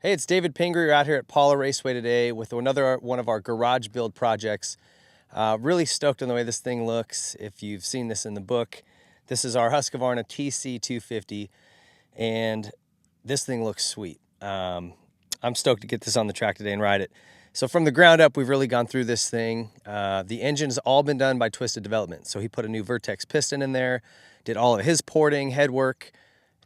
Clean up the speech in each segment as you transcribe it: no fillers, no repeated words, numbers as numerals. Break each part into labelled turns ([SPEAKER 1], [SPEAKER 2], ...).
[SPEAKER 1] Hey, it's David Pingree. We're out here at Paula Raceway today with another one of our garage build projects. Really stoked on the way this thing looks. If you've seen this in the book, this is our Husqvarna TC 250, and this thing looks sweet. I'm stoked to get this on the track today and ride it. So from the ground up, we've really gone through this thing. The engine's all been done by Twisted Development. So he put a new Vertex Piston in there, did all of his porting, head work,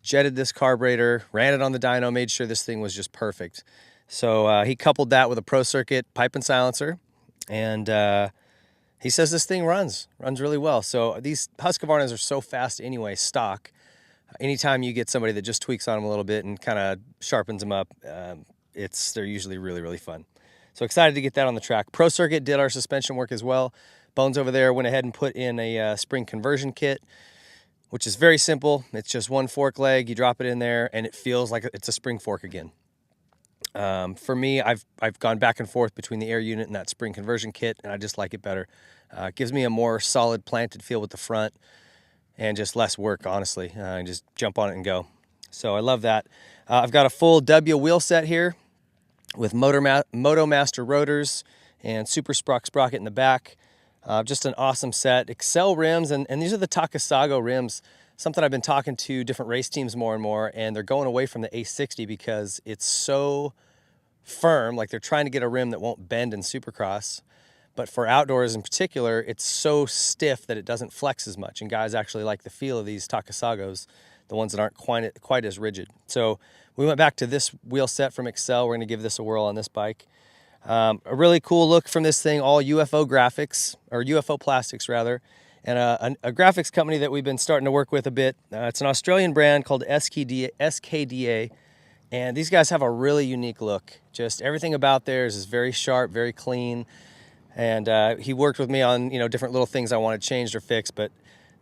[SPEAKER 1] jetted this carburetor, ran it on the dyno, made sure this thing was just perfect. So he coupled that with a Pro Circuit pipe and silencer, and he says this thing runs really well. So these Husqvarnas are so fast anyway, stock. Anytime you get somebody that just tweaks on them a little bit and kind of sharpens them up, they're usually really fun. So excited to get that on the track. Pro Circuit did our suspension work as well. Bones over there went ahead and put in a spring conversion kit, which is very simple. It's just one fork leg, you drop it in there, and it feels like it's a spring fork again. For me, I've gone back and forth between the air unit and that spring conversion kit, and I just like it better. It gives me a more solid planted feel with the front, and just less work, honestly. Just jump on it and go. So I love that. I've got a full W wheel set here with Moto-Master rotors and Supersprox sprocket in the back. Just an awesome set. Excel rims, and these are the Takasago rims, something I've been talking to different race teams more and more, and they're going away from the A60 because it's so firm. Like, they're trying to get a rim that won't bend in Supercross, but for outdoors in particular, it's so stiff that it doesn't flex as much, and guys actually like the feel of these Takasagos, the ones that aren't quite as rigid. So we went back to this wheel set from Excel. We're going to give this a whirl on this bike. A really cool look from this thing, all UFO graphics, or UFO plastics rather, and a graphics company that we've been starting to work with a bit. It's an Australian brand called SKDA, and these guys have a really unique look. Just everything about theirs is very sharp, very clean, and he worked with me on different little things I wanted changed or fixed, but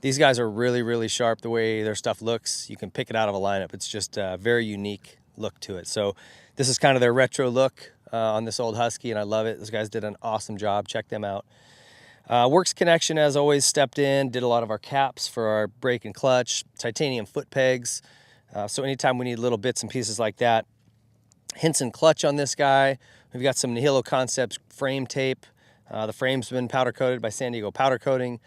[SPEAKER 1] these guys are really sharp the way their stuff looks. You can pick it out of a lineup. It's just a very unique look to it. So this is kind of their retro look on this old Husky, and I love it. Those guys did an awesome job. Check them out. Works Connection, as always, stepped in, did a lot of our caps for our brake and clutch, titanium foot pegs. So anytime we need little bits and pieces like that. Hinson clutch on this guy. We've got some Nihilo Concepts frame tape. The frame's been powder coated by San Diego Powder Coating.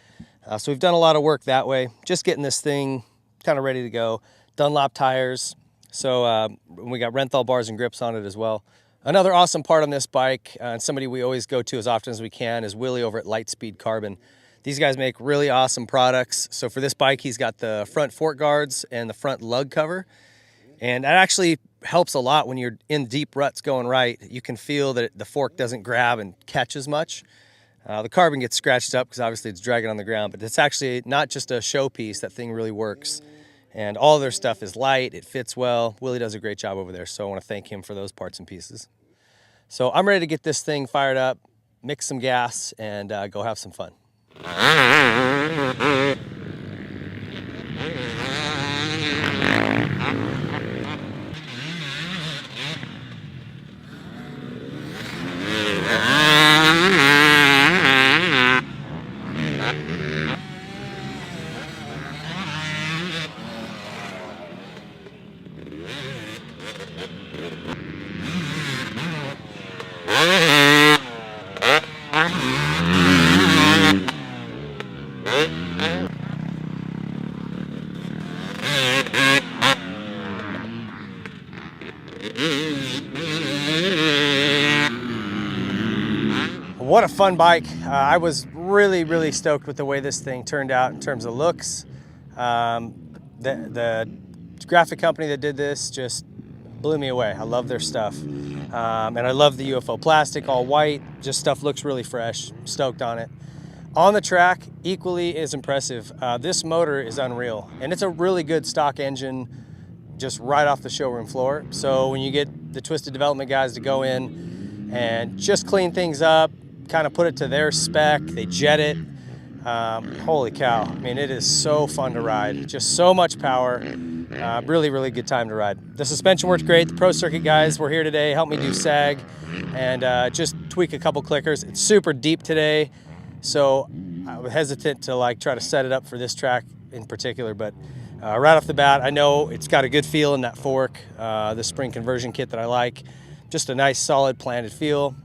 [SPEAKER 1] So we've done a lot of work that way. Just getting this thing kind of ready to go. Dunlop tires. So we got Renthal bars and grips on it as well. Another awesome part on this bike, and somebody we always go to as often as we can, is Willie over at Lightspeed Carbon. These guys make really awesome products. So for this bike, he's got the front fork guards and the front lug cover. And that actually helps a lot when you're in deep ruts going right. You can feel that the fork doesn't grab and catch as much. The carbon gets scratched up because obviously it's dragging on the ground, but it's actually not just a showpiece. That thing really works. And all their stuff is light, it fits well. Willie does a great job over there, so I want to thank him for those parts and pieces. So I'm ready to get this thing fired up, mix some gas, and go have some fun. What a fun bike. I was really stoked with the way this thing turned out in terms of looks. The graphic company that did this just blew me away. I love their stuff. And I love the UFO plastic, all white. Just stuff looks really fresh. Stoked on it. On the track, equally as impressive. This motor is unreal. And it's a really good stock engine just right off the showroom floor. So when you get the Twisted Development guys to go in and just clean things up, kind of put it to their spec, they jet it. Holy cow. I mean, it is so fun to ride. Just so much power. Really good time to ride. The suspension works great. The Pro Circuit guys were here today, helped me do sag and just tweak a couple clickers. It's super deep today, so I was hesitant to try to set it up for this track in particular, but Right off the bat, I know it's got a good feel in that fork, the spring conversion kit that I like. Just a nice solid planted feel,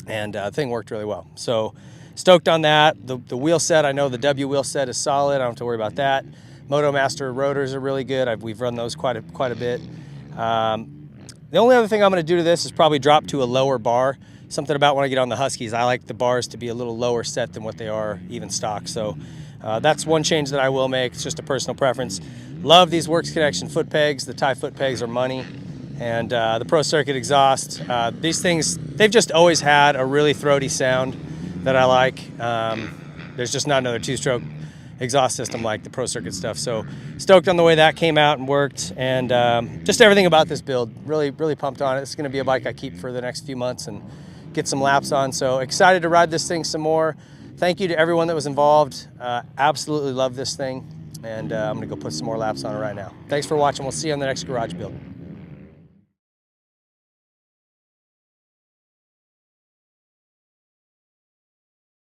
[SPEAKER 1] and the thing worked really well. So stoked on that. The wheel set, I know the W wheel set is solid. I don't have to worry about that. Moto-Master rotors are really good. We've run those quite a bit. The only other thing I'm going to do to this is probably drop to a lower bar. Something about when I get on the Huskies, I like the bars to be a little lower set than what they are even stock. So that's one change that I will make. It's just a personal preference. Love these Works Connection foot pegs. The tie foot pegs are money. And the Pro Circuit exhaust. These things, they've just always had a really throaty sound that I like. There's just not another two-stroke exhaust system like the Pro Circuit stuff. So stoked on the way that came out and worked, and just everything about this build, really pumped on it. It's gonna be a bike I keep for the next few months and get some laps on. So excited to ride this thing some more. Thank you to everyone that was involved. Absolutely love this thing, and I'm gonna go put some more laps on it right now. Thanks for watching. We'll see you on the next garage build.